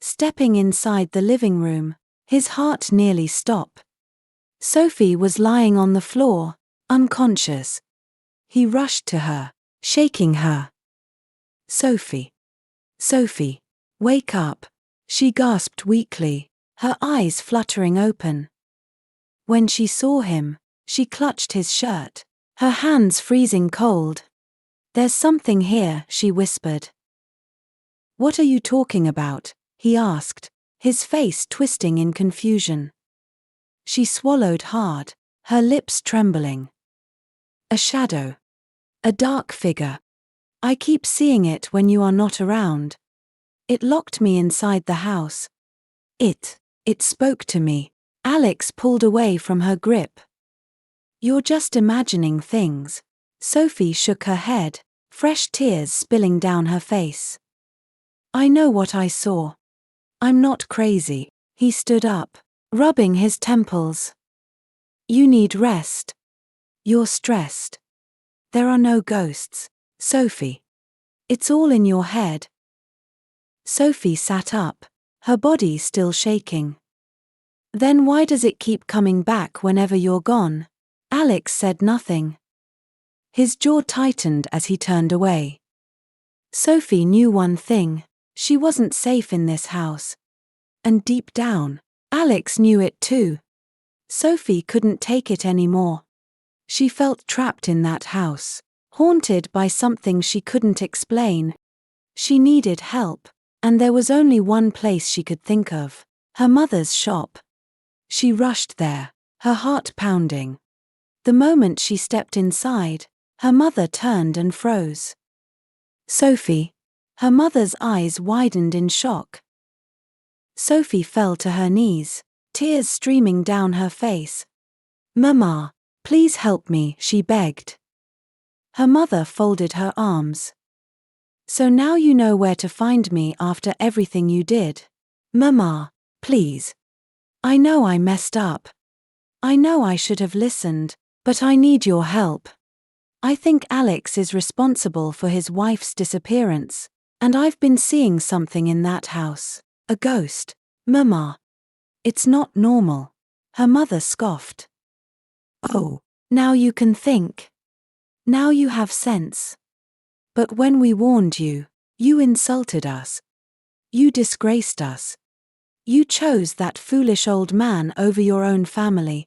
Stepping inside the living room, his heart nearly stopped. Sophie was lying on the floor, unconscious. He rushed to her, shaking her. "Sophie. Sophie. Wake up," she gasped weakly, her eyes fluttering open. When she saw him, she clutched his shirt, her hands freezing cold. "There's something here," she whispered. "What are you talking about?" he asked, his face twisting in confusion. She swallowed hard, her lips trembling. "A shadow. A dark figure. I keep seeing it when you are not around. It locked me inside the house. It spoke to me." Alex pulled away from her grip. "You're just imagining things." Sophie shook her head, fresh tears spilling down her face. "I know what I saw. I'm not crazy." He stood up, rubbing his temples. "You need rest. You're stressed. There are no ghosts, Sophie. It's all in your head." Sophie sat up, her body still shaking. "Then why does it keep coming back whenever you're gone?" Alex said nothing. His jaw tightened as he turned away. Sophie knew one thing: she wasn't safe in this house. And deep down, Alex knew it too. Sophie couldn't take it anymore. She felt trapped in that house, haunted by something she couldn't explain. She needed help, and there was only one place she could think of: her mother's shop. She rushed there, her heart pounding. The moment she stepped inside, her mother turned and froze. "Sophie." Her mother's eyes widened in shock. Sophie fell to her knees, tears streaming down her face. "Mama, please help me," she begged. Her mother folded her arms. "So now you know where to find me after everything you did. Mama, please. I know I messed up. I know I should have listened, but I need your help. I think Alex is responsible for his wife's disappearance, and I've been seeing something in that house. A ghost. Mama. It's not normal." Her mother scoffed. "Oh, now you can think. Now you have sense. But when we warned you, you insulted us. You disgraced us. You chose that foolish old man over your own family.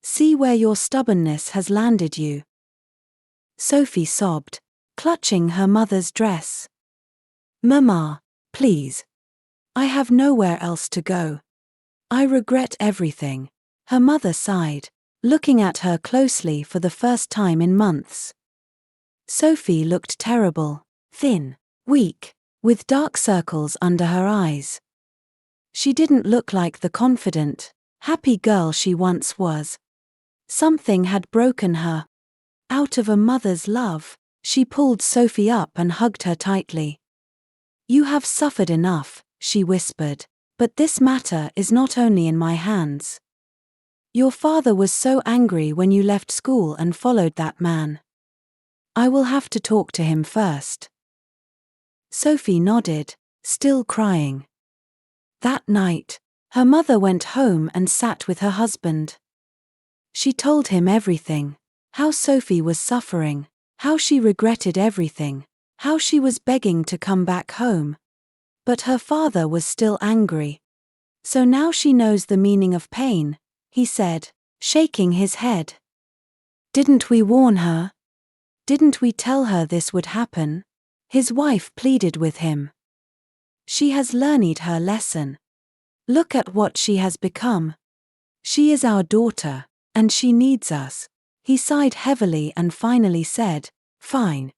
See where your stubbornness has landed you." Sophie sobbed, clutching her mother's dress. "Mama, please. I have nowhere else to go. I regret everything." Her mother sighed, looking at her closely for the first time in months. Sophie looked terrible, thin, weak, with dark circles under her eyes. She didn't look like the confident, happy girl she once was. Something had broken her. Out of a mother's love, she pulled Sophie up and hugged her tightly. "You have suffered enough," she whispered, "but this matter is not only in my hands. Your father was so angry when you left school and followed that man. I will have to talk to him first." Sophie nodded, still crying. That night, her mother went home and sat with her husband. She told him everything: how Sophie was suffering, how she regretted everything, how she was begging to come back home. But her father was still angry. "So now she knows the meaning of pain," he said, shaking his head. "Didn't we warn her? Didn't we tell her this would happen?" His wife pleaded with him. "She has learned her lesson. Look at what she has become. She is our daughter, and she needs us. He sighed heavily and finally said, "Fine.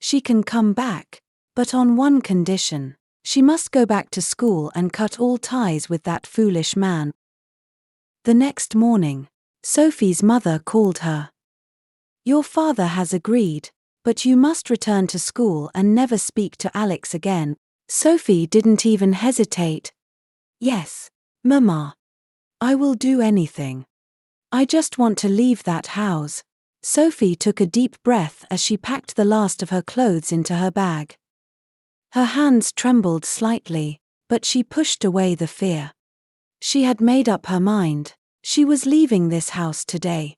She can come back, but on one condition. She must go back to school and cut all ties with that foolish man." The next morning, Sophie's mother called her. "Your father has agreed, but you must return to school and never speak to Alex again." Sophie didn't even hesitate. "Yes, Mama. I will do anything. I just want to leave that house." Sophie took a deep breath as she packed the last of her clothes into her bag. Her hands trembled slightly, but she pushed away the fear. She had made up her mind. She was leaving this house today.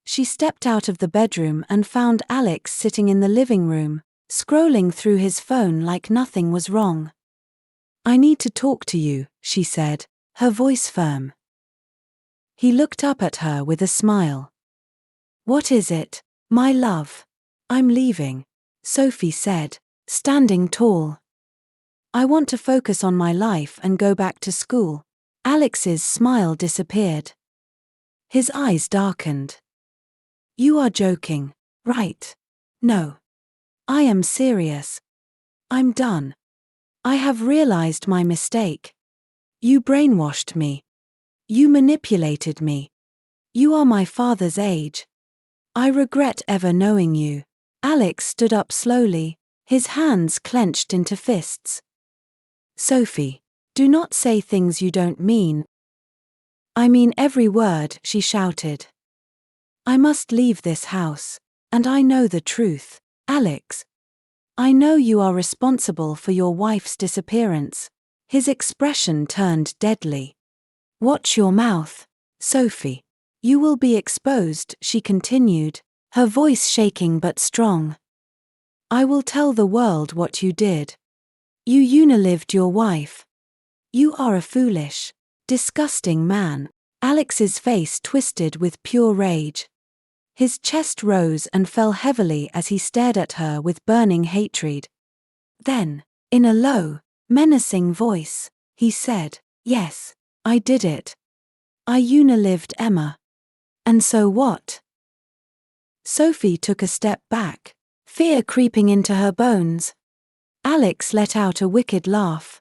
She stepped out of the bedroom and found Alex sitting in the living room, scrolling through his phone like nothing was wrong. "I need to talk to you," she said, her voice firm. He looked up at her with a smile. "What is it, my love?" "I'm leaving," Sophie said, standing tall. "I want to focus on my life and go back to school." Alex's smile disappeared. His eyes darkened. "You are joking, right?" "No. I am serious. I'm done. I have realized my mistake. You brainwashed me. You manipulated me. You are my father's age. I regret ever knowing you." Alex stood up slowly, his hands clenched into fists. "Sophie, do not say things you don't mean." "I mean every word," she shouted. "I must leave this house, and I know the truth, Alex. I know you are responsible for your wife's disappearance." His expression turned deadly. "Watch your mouth, Sophie. You will be exposed," she continued, her voice shaking but strong. "I will tell the world what you did. You unalived your wife. You are a foolish, disgusting man." Alex's face twisted with pure rage. His chest rose and fell heavily as he stared at her with burning hatred. Then, in a low, menacing voice, he said, "Yes, I did it. I unalived Emma. And so what?" Sophie took a step back, fear creeping into her bones. Alex let out a wicked laugh.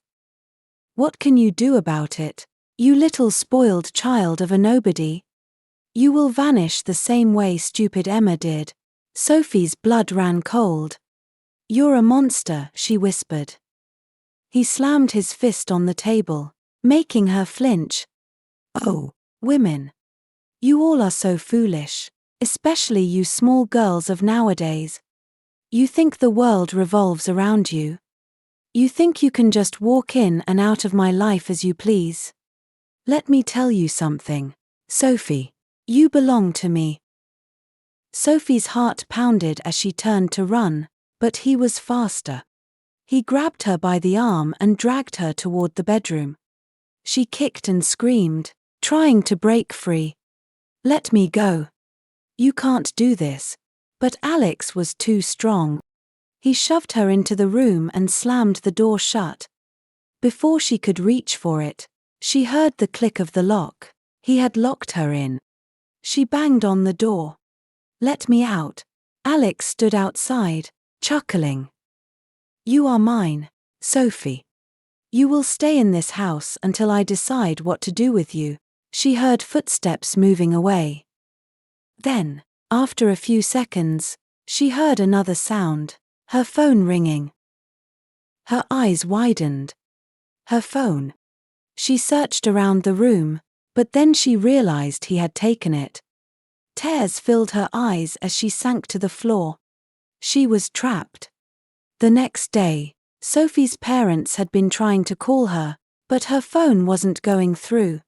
"What can you do about it, you little spoiled child of a nobody? You will vanish the same way stupid Emma did." Sophie's blood ran cold. "You're a monster," she whispered. He slammed his fist on the table, making her flinch. "Oh, women. You all are so foolish, especially you small girls of nowadays. You think the world revolves around you. You think you can just walk in and out of my life as you please. Let me tell you something, Sophie. You belong to me." Sophie's heart pounded as she turned to run, but he was faster. He grabbed her by the arm and dragged her toward the bedroom. She kicked and screamed, trying to break free. "Let me go. You can't do this." But Alex was too strong. He shoved her into the room and slammed the door shut. Before she could reach for it, she heard the click of the lock. He had locked her in. She banged on the door. "Let me out." Alex stood outside, chuckling. "You are mine, Sophie. You will stay in this house until I decide what to do with you." She heard footsteps moving away. Then, after a few seconds, she heard another sound, her phone ringing. Her eyes widened. Her phone. She searched around the room, but then she realized he had taken it. Tears filled her eyes as she sank to the floor. She was trapped. The next day, Sophie's parents had been trying to call her, but her phone wasn't going through.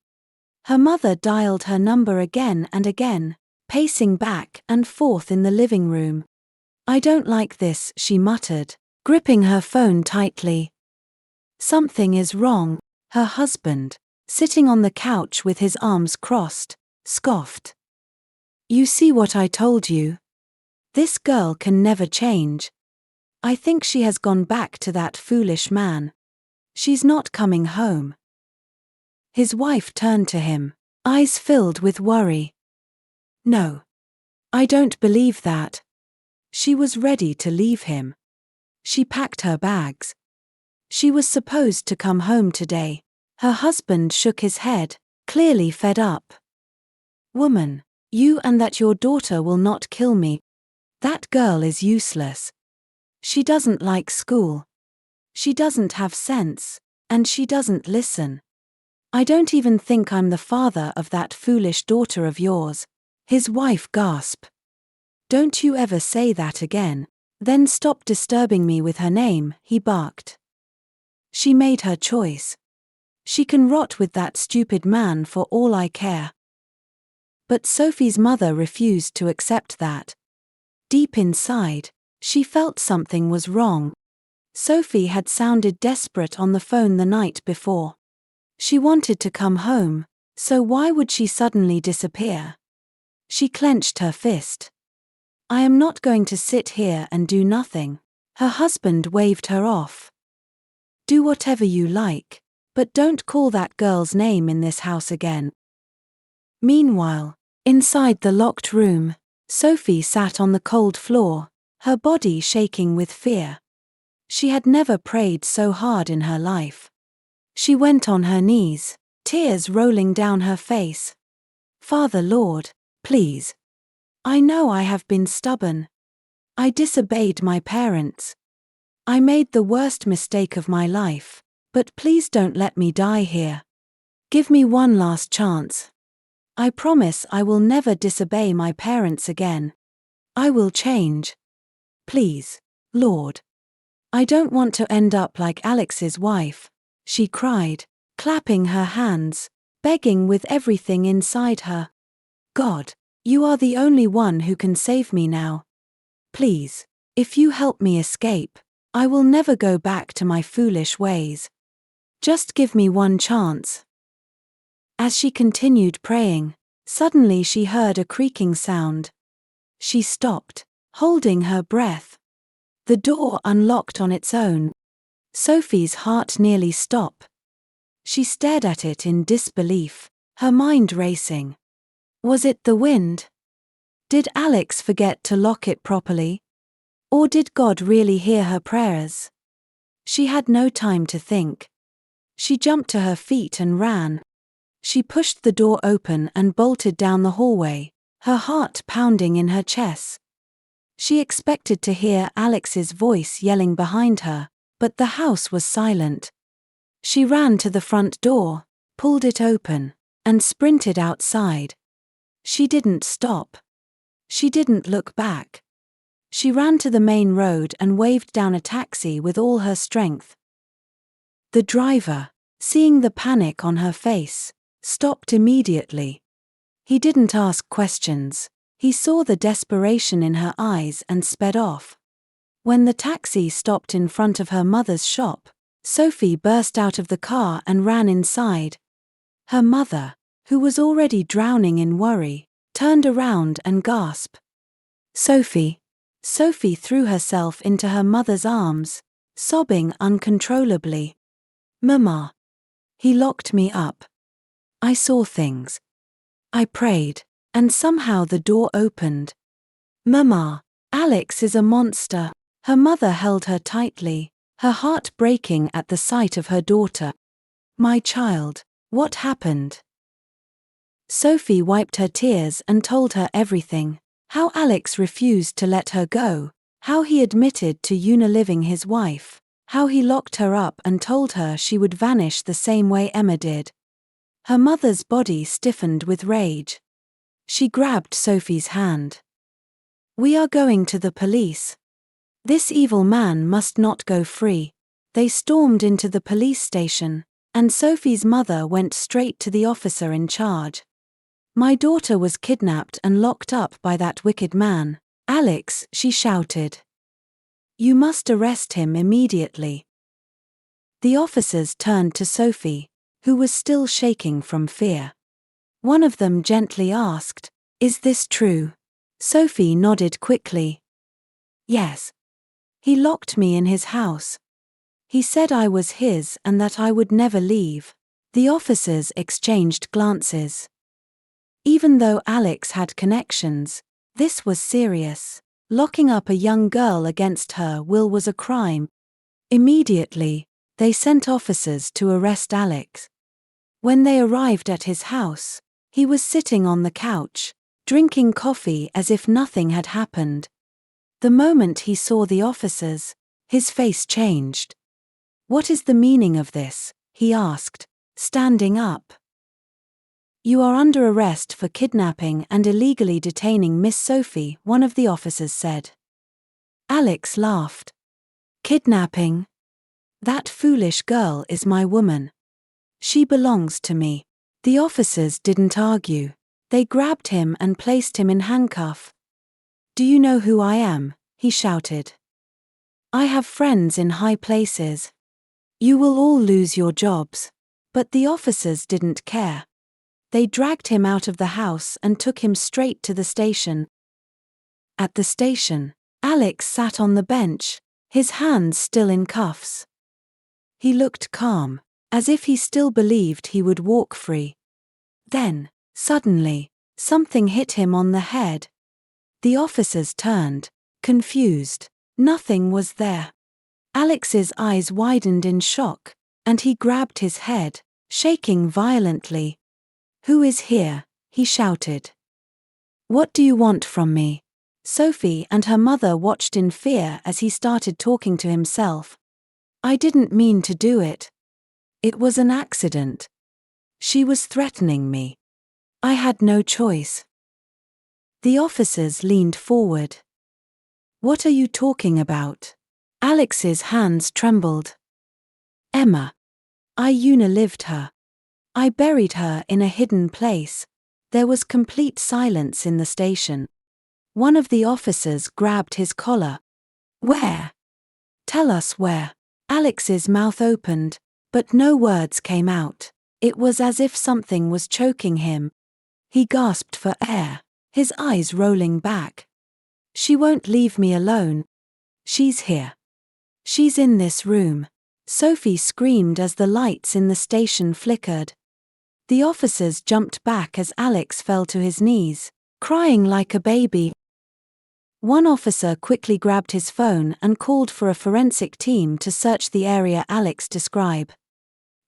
Her mother dialed her number again and again, pacing back and forth in the living room. "I don't like this," she muttered, gripping her phone tightly. "Something is wrong." Her husband, sitting on the couch with his arms crossed, scoffed. "You see what I told you? This girl can never change. I think she has gone back to that foolish man. She's not coming home." His wife turned to him, eyes filled with worry. No. I don't believe that. She was ready to leave him. She packed her bags. She was supposed to come home today. Her husband shook his head, clearly fed up. Woman, you and that your daughter will not kill me. That girl is useless. She doesn't like school. She doesn't have sense, and she doesn't listen. I don't even think I'm the father of that foolish daughter of yours. His wife gasped. Don't you ever say that again, then stop disturbing me with her name, he barked. She made her choice. She can rot with that stupid man for all I care. But Sophie's mother refused to accept that. Deep inside, she felt something was wrong. Sophie had sounded desperate on the phone the night before. She wanted to come home, so why would she suddenly disappear? She clenched her fist. I am not going to sit here and do nothing. Her husband waved her off. Do whatever you like, but don't call that girl's name in this house again. Meanwhile, inside the locked room, Sophie sat on the cold floor, her body shaking with fear. She had never prayed so hard in her life. She went on her knees, tears rolling down her face. Father Lord, please. I know I have been stubborn. I disobeyed my parents. I made the worst mistake of my life, but please don't let me die here. Give me one last chance. I promise I will never disobey my parents again. I will change. Please, Lord. I don't want to end up like Alex's wife, she cried, clapping her hands, begging with everything inside her. God, you are the only one who can save me now. Please, if you help me escape, I will never go back to my foolish ways. Just give me one chance. As she continued praying, suddenly she heard a creaking sound. She stopped, holding her breath. The door unlocked on its own. Sophie's heart nearly stopped. She stared at it in disbelief, her mind racing. Was it the wind? Did Alex forget to lock it properly? Or did God really hear her prayers? She had no time to think. She jumped to her feet and ran. She pushed the door open and bolted down the hallway, her heart pounding in her chest. She expected to hear Alex's voice yelling behind her, but the house was silent. She ran to the front door, pulled it open, and sprinted outside. She didn't stop. She didn't look back. She ran to the main road and waved down a taxi with all her strength. The driver, seeing the panic on her face, stopped immediately. He didn't ask questions. He saw the desperation in her eyes and sped off. When the taxi stopped in front of her mother's shop, Sophie burst out of the car and ran inside. Her mother, who was already drowning in worry, turned around and gasped. Sophie. Sophie threw herself into her mother's arms, sobbing uncontrollably. Mama. He locked me up. I saw things. I prayed, and somehow the door opened. Mama, Alex is a monster. Her mother held her tightly, her heart breaking at the sight of her daughter. My child, what happened? Sophie wiped her tears and told her everything. How Alex refused to let her go, how he admitted to uniliving his wife, how he locked her up and told her she would vanish the same way Emma did. Her mother's body stiffened with rage. She grabbed Sophie's hand. We are going to the police. This evil man must not go free. They stormed into the police station, and Sophie's mother went straight to the officer in charge. My daughter was kidnapped and locked up by that wicked man, Alex, she shouted. You must arrest him immediately. The officers turned to Sophie, who was still shaking from fear. One of them gently asked, Is this true? Sophie nodded quickly. Yes. He locked me in his house. He said I was his and that I would never leave. The officers exchanged glances. Even though Alex had connections, this was serious. Locking up a young girl against her will was a crime. Immediately, they sent officers to arrest Alex. When they arrived at his house, he was sitting on the couch, drinking coffee as if nothing had happened. The moment he saw the officers, his face changed. "What is the meaning of this?" he asked, standing up. "You are under arrest for kidnapping and illegally detaining Miss Sophie," one of the officers said. Alex laughed. "Kidnapping? That foolish girl is my woman. She belongs to me." The officers didn't argue. They grabbed him and placed him in handcuffs. "Do you know who I am?" he shouted. "I have friends in high places. You will all lose your jobs." But the officers didn't care. They dragged him out of the house and took him straight to the station. At the station, Alex sat on the bench, his hands still in cuffs. He looked calm, as if he still believed he would walk free. Then, suddenly, something hit him on the head. The officers turned, confused. Nothing was there. Alex's eyes widened in shock, and he grabbed his head, shaking violently. "Who is here?" he shouted. "What do you want from me?" Sophie and her mother watched in fear as he started talking to himself. "I didn't mean to do it. It was an accident. She was threatening me. I had no choice." The officers leaned forward. "What are you talking about?" Alex's hands trembled. "Emma. I unalived her. I buried her in a hidden place." There was complete silence in the station. One of the officers grabbed his collar. "Where? Tell us where." Alex's mouth opened, but no words came out. It was as if something was choking him. He gasped for air, his eyes rolling back. "She won't leave me alone. She's here. She's in this room." Sophie screamed as the lights in the station flickered. The officers jumped back as Alex fell to his knees, crying like a baby. One officer quickly grabbed his phone and called for a forensic team to search the area Alex described.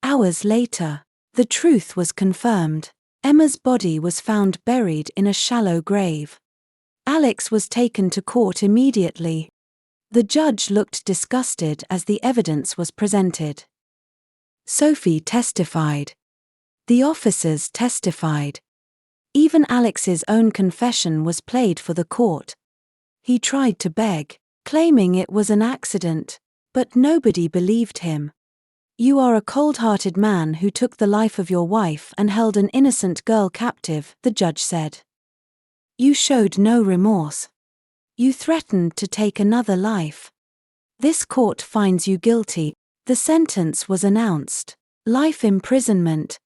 Hours later, the truth was confirmed. Emma's body was found buried in a shallow grave. Alex was taken to court immediately. The judge looked disgusted as the evidence was presented. Sophie testified. The officers testified. Even Alex's own confession was played for the court. He tried to beg, claiming it was an accident, but nobody believed him. "You are a cold-hearted man who took the life of your wife and held an innocent girl captive," the judge said. "You showed no remorse. You threatened to take another life. This court finds you guilty." The sentence was announced: life imprisonment.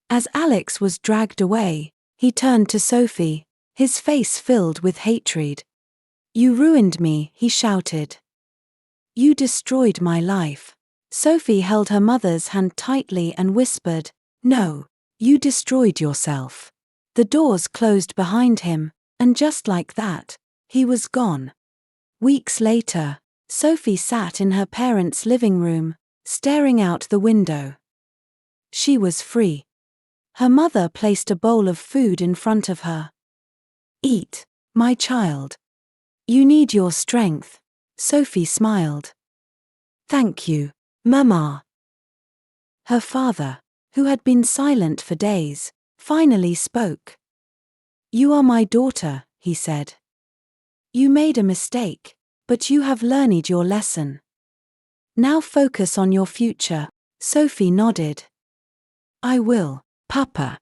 As Alex was dragged away, he turned to Sophie, his face filled with hatred. "You ruined me," he shouted. "You destroyed my life." Sophie held her mother's hand tightly and whispered, "No, you destroyed yourself." The doors closed behind him, and just like that, he was gone. Weeks later, Sophie sat in her parents' living room, staring out the window. She was free. Her mother placed a bowl of food in front of her. "Eat, my child. You need your strength." Sophie smiled. "Thank you, Mama." Her father, who had been silent for days, finally spoke. "You are my daughter," he said. "You made a mistake, but you have learned your lesson. Now focus on your future." Sophie nodded. "I will, Papa.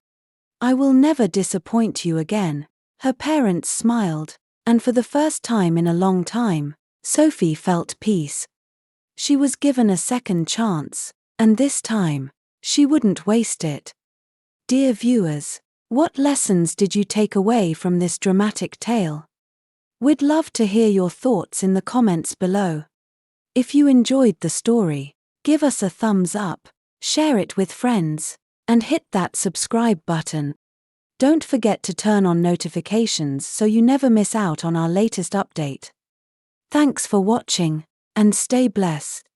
I will never disappoint you again." Her parents smiled, and for the first time in a long time, Sophie felt peace. She was given a second chance, and this time, she wouldn't waste it. Dear viewers, what lessons did you take away from this dramatic tale? We'd love to hear your thoughts in the comments below. If you enjoyed the story, give us a thumbs up, share it with friends, and hit that subscribe button. Don't forget to turn on notifications so you never miss out on our latest update. Thanks for watching, and stay blessed.